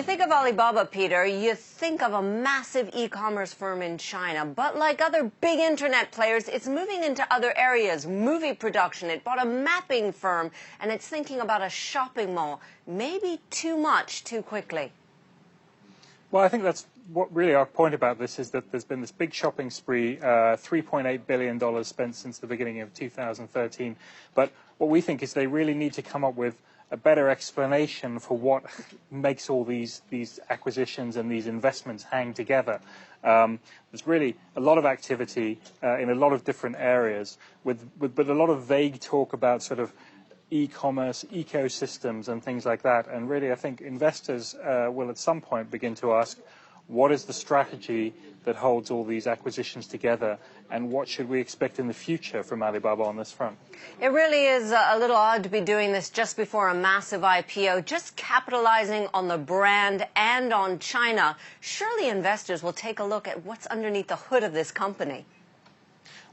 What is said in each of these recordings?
think of Alibaba, Peter, you think of a massive e-commerce firm in China. But like other big internet players, it's moving into other areas. Movie production, it bought a mapping firm, and it's thinking about a shopping mall. Maybe too much too quickly. Well, I think that's what really our point about this is that there's been this big shopping spree, $3.8 billion spent since the beginning of 2013. But what we think is they really need to come up with a better explanation for what makes all these acquisitions and these investments hang together. There's really a lot of activity in a lot of different areas, but a lot of vague talk about sort of e-commerce ecosystems and things like that. And really, I think investors will at some point begin to ask, what is the strategy that holds all these acquisitions together, and what should we expect in the future from Alibaba on this front? It really is a little odd to be doing this just before a massive IPO, just capitalizing on the brand and on China. Surely investors will take a look at what's underneath the hood of this company.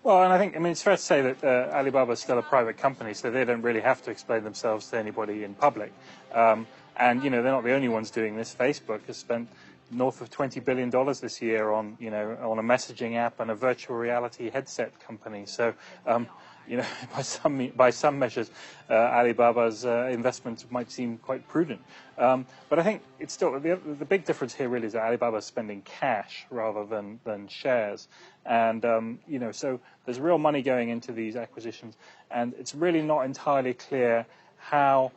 Well, and I mean, it's fair to say that Alibaba is still a private company, so they don't really have to explain themselves to anybody in public. And, you know, they're not the only ones doing this. Facebook has spent north of $20 billion this year on, you know, on a messaging app and a virtual reality headset company. So, you know, by some measures, Alibaba's investments might seem quite prudent. But I think it's still the big difference here really is that Alibaba is spending cash rather than shares, and you know, so there's real money going into these acquisitions, and it's really not entirely clear how,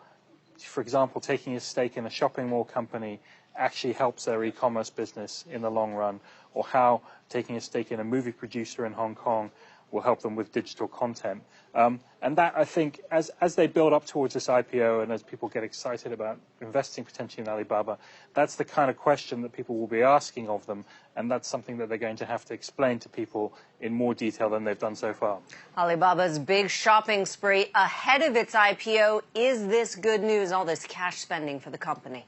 for example, taking a stake in a shopping mall company actually helps their e-commerce business in the long run, or how taking a stake in a movie producer in Hong Kong will help them with digital content. And that, I think, as they build up towards this IPO and as people get excited about investing potentially in Alibaba, that's the kind of question that people will be asking of them, and that's something that they're going to have to explain to people in more detail than they've done so far. Alibaba's big shopping spree ahead of its IPO. Is this good news, all this cash spending for the company?